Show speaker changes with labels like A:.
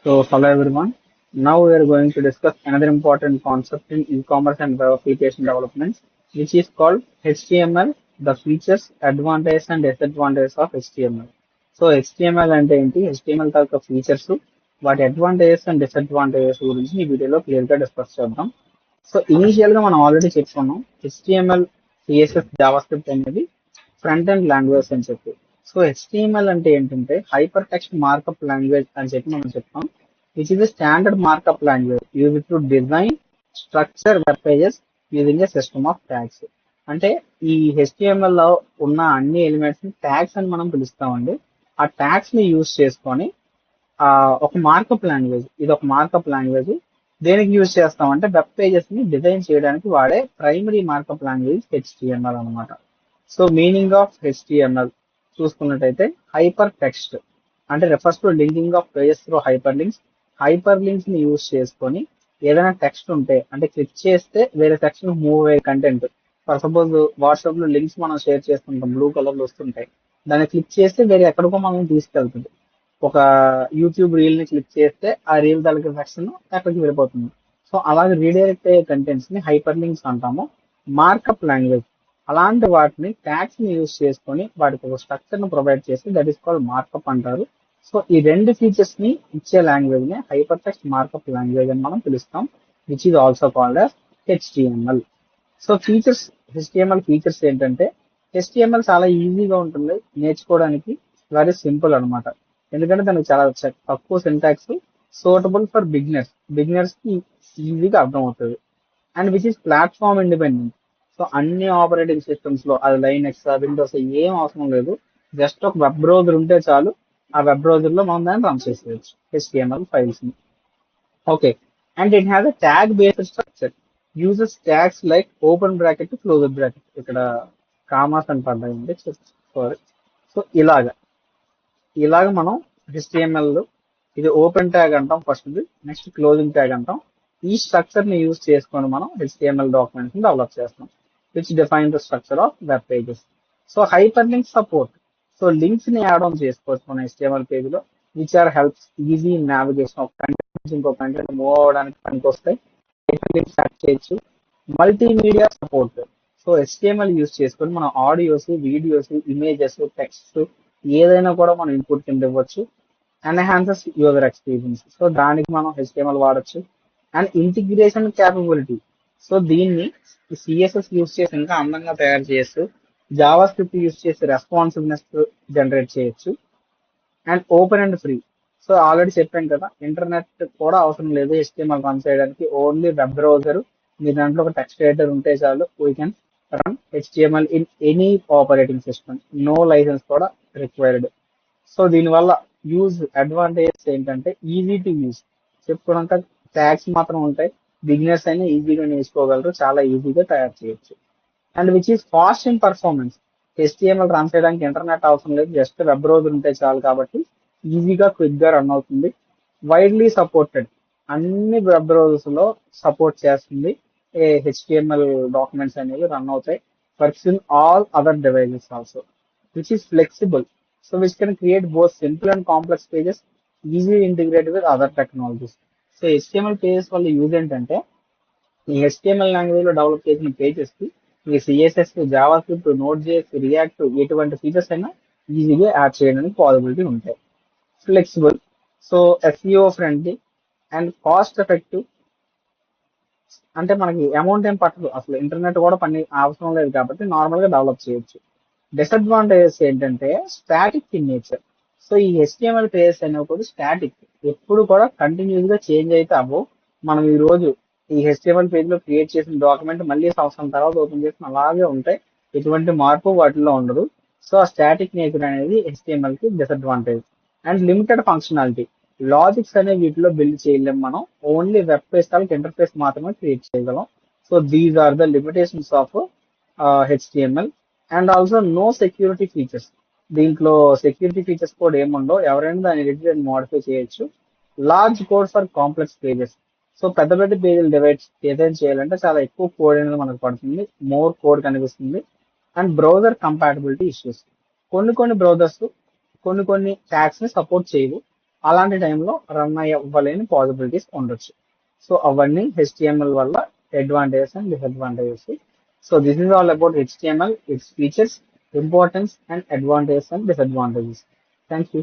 A: So, hello everyone. Now we are going to discuss another important concept in e-commerce and web application development, which is called HTML, the features, advantages and disadvantages of HTML. So HTML అంటే ఏంటి, HTML తాలూకా features, వాటి advantages and disadvantages గురించి ఈ వీడియోలో clear గా discuss చేద్దాం. So initial గా మనం ఆల్రెడీ చెప్పుకున్నాం HTML, CSS, జావాస్క్రిప్ట్ అనేది ఫ్రంట్ ఎండ్ లాంగ్వేజ్ అని చెప్పి. సో HTML అంటే ఏంటంటే హైపర్ టెక్స్ట్ మార్కప్ లాంగ్వేజ్ అని చెప్పి మనం చెప్తాం, which is the standard markup language use to design structure web pages using a system of tags. అంటే ఈ HTML లో ఉన్న అన్ని ఎలిమెంట్స్ ని ట్యాగ్స్ అని మనం పిలుస్తామండి. ఆ ట్యాగ్స్ ని యూజ్ చేసుకొని ఒక మార్కప్ లాంగ్వేజ్, ఇది ఒక మార్కప్ లాంగ్వేజ్. దేనికి యూజ్ చేస్తామంటే వెబ్ పేజెస్ ని డిజైన్ చేయడానికి వాడే ప్రైమరీ మార్కప్ లాంగ్వేజ్ HTML అన్నమాట. సో మీనింగ్ ఆఫ్ HTML చూసుకున్నట్టయితే హైపర్ టెక్స్ట్ అంటే refers to linking of pages through hyper links ని యూజ్ చేసుకొని ఏదైనా టెక్స్ట్ ఉంటే అంటే క్లిక్ చేస్తే వేరే సెక్షన్ మూవ్ అయ్యే కంటెంట్. ఫర్ సపోజ్ వాట్సాప్ లో లింక్స్ మనం షేర్ చేస్తుంటాం, బ్లూ కలర్ లో వస్తుంటాయి, దాన్ని క్లిక్ చేస్తే వేరే ఎక్కడికో మనం తీసుకెళ్తుంది. ఒక యూట్యూబ్ రీల్ ని క్లిక్ చేస్తే ఆ రీల్ తాలూకా సెక్షన్ ఎక్కడికి వెళ్ళిపోతుంది. సో అలాగే రీడైరెక్ట్ అయ్యే కంటెంట్స్ ని హైపర్ లింక్స్ అంటాము. మార్కప్ లాంగ్వేజ్ అలాంటి వాటిని ట్యాగ్స్ ని యూజ్ చేసుకొని వాటికి ఒక స్ట్రక్చర్ ని ప్రొవైడ్ చేసి దట్ ఈస్ కాల్డ్ మార్కప్ అంటారు. సో ఈ రెండు ఫీచర్స్ ని ఇచ్చే లాంగ్వేజ్ ని హైపర్ టెక్స్ట్ మార్కప్ లాంగ్వేజ్ అని మనం పిలుస్తాం, which is also called as HTML. So features, HTML features ఏంటంటే HTML చాలా ఈజీగా ఉంటుంది నేర్చుకోవడానికి, వెరీ సింపుల్ అన్నమాట. ఎందుకంటే దానికి చాలా తక్కువ సింటాక్స్, సూటబుల్ ఫర్ బిగినర్స్ కి ఈజీగా అర్థం అవుతుంది. And which is platform independent. So అన్ని ఆపరేటింగ్ సిస్టమ్స్ లో అది లైనెక్స్, విండోస్ ఏం అవసరం లేదు, జస్ట్ ఒక వెబ్ బ్రౌజర్ ఉంటే చాలు. ఆ వెబ్ బ్రౌజర్ లో మనం దాన్ని రన్ చేసేయచ్చు HTML ఫైల్స్ ని. Okay, and it has a tag based structure, uses tags like open bracket, close bracket. ఇక్కడ కామాస్ అని పడ్డాయండి, సారీ. సో ఇలాగ మనం HTML లో ఇది ఓపెన్ ట్యాగ్ అంటాం ఫస్ట్, నెక్స్ట్ క్లోజింగ్ ట్యాగ్ అంటాం. ఈ స్ట్రక్చర్ ని యూజ్ చేసుకొని మనం HTML డాక్యుమెంట్స్ ని డెవలప్ చేస్తాం, which define the structure of web pages. So hyper link support, so links ని యాడ్ ఆన్ చేసుకోవచ్చు మన HTML పేజ్ లో, which are helps easy navigation of content నుంచి ఇంకో కంటెంట్ మూవ్ అవ్వడానికి పనికి వస్తాయి. హైపర్ లింక్స్ యాడ్ చేయొచ్చు. Multimedia support, so HTML use చేసుకొని మనం ఆడియోస్, వీడియోస్, ఇమేజెస్, టెక్స్ట్ ఏదైనా కూడా మనం ఇన్పుట్ కింద ఇవ్వచ్చు. ఎన్హాన్సెస్ యూజర్ ఎక్స్పీరియన్స్, సో దానికి మనం HTML వాడచ్చు. అండ్ ఇంటిగ్రేషన్ క్యాపబిలిటీ, సో దీన్ని CSS యూజ్ చేసి ఇంకా అందంగా తయారు చేయొచ్చు. జావా స్క్రిప్ట్ యూజ్ చేసి రెస్పాన్సివ్నెస్ జనరేట్ చేయొచ్చు. And open and free, so already చెప్పాను కదా, ఇంటర్నెట్ కూడా అవసరం లేదు HTML రన్ చేయడానికి, ఓన్లీ వెబ్ బ్రౌజర్, మీ దాంట్లో ఒక టెక్స్ట్ ఎడిటర్ ఉంటే చాలు, we can run HTML in any operating system, no licence కూడా రిక్వైర్డ్. సో దీనివల్ల అడ్వాంటేజెస్ ఏంటంటే ఈజీ టు యూజ్, చెప్పుకోవడానికి ట్యాగ్స్ మాత్రం ఉంటాయి, బిగినర్స్ అయినా ఈజీగా నేర్చుకోగలరు, చాలా ఈజీగా తయారు చేయొచ్చు. And which is past in performance, HTML run చేయడానికి ఇంటర్నెట్ అవసరం లేదు, జస్ట్ వెబ్ బ్రౌజర్ ఉంటే చాలు కాబట్టి ఈజీగా క్విక్ గా రన్ అవుతుంది. వైడ్లీ సపోర్టెడ్, అన్ని వెబ్ బ్రౌజర్స్ లో సపోర్ట్ చేస్తుంది. HTML డాక్యుమెంట్స్ అనేవి రన్ అవుతాయి. Works in all other devices also. Which is flexible, so which can create both simple and complex pages, easy integrate with other technologies. So HTML pages వల్ల use ఏంటంటే ఈ HTML language లో develop చేసిన pages కి ఈ CSS, Java script, note JS, react ఎటువంటి features అయినా ఈజీగా యాడ్ చేయడానికి పాసిబిలిటీ ఉంటాయి. Flexible, so SEO friendly and cost effective, అంటే మనకి అమౌంట్ ఏం పట్టదు, అసలు ఇంటర్నెట్ కూడా పని అవసరం లేదు కాబట్టి నార్మల్ గా డెవలప్ చేయొచ్చు. డిసడ్వాంటేజెస్ ఏంటంటే స్టాటిక్ ఇన్ నేచర్, సో ఈ HTML పేజెస్ అనేవి కూడా స్టాటిక్, ఎప్పుడు కూడా కంటిన్యూస్ గా చేంజ్ అయితే అవ్వవు. మనం ఈ రోజు ఈ HTML పేజ్ లో క్రియేట్ చేసిన డాక్యుమెంట్ మళ్ళీ సంవత్సరం తర్వాత ఓపెన్ చేసిన అలాగే ఉంటాయి, ఎటువంటి మార్పు వాటిలో ఉండదు. సో ఆ స్టాటిక్ నేచర్ అనేది HTML కి disadvantage. And limited functionality, logics అనేవి వీటిలో బిల్డ్ చేయలేం మనం, ఓన్లీ వెబ్ పేజ్ తాలూకు ఇంటర్ఫేస్ మాత్రమే క్రియేట్ చేయగలం. So these are the limitations of HTML. And also no security features, దీంట్లో సెక్యూరిటీ ఫీచర్స్ కూడా ఏముండవు, ఎవరైనా దాన్ని ఎడిట్ అండ్ మోడిఫై చేయొచ్చు. Large code for complex pages, so పెద్ద పెద్ద పేజీలు డిజైన్ చేయాలంటే చాలా ఎక్కువ కోడ్ అనేది మనకు పడుతుంది, మోర్ కోడ్ కనిపిస్తుంది. అండ్ బ్రౌజర్ కంపాటబిలిటీ ఇష్యూస్, కొన్ని బ్రౌజర్స్ కొన్ని ట్యాగ్స్ ని సపోర్ట్ చేయవు, అలాంటి టైంలో రన్ అవ్వలేని పాసిబిలిటీస్ ఉండొచ్చు. సో అవన్నీ HTML వల్ల advantages and disadvantages. So this is all about HTML, it's features, importance and advantages and disadvantages. Thank you.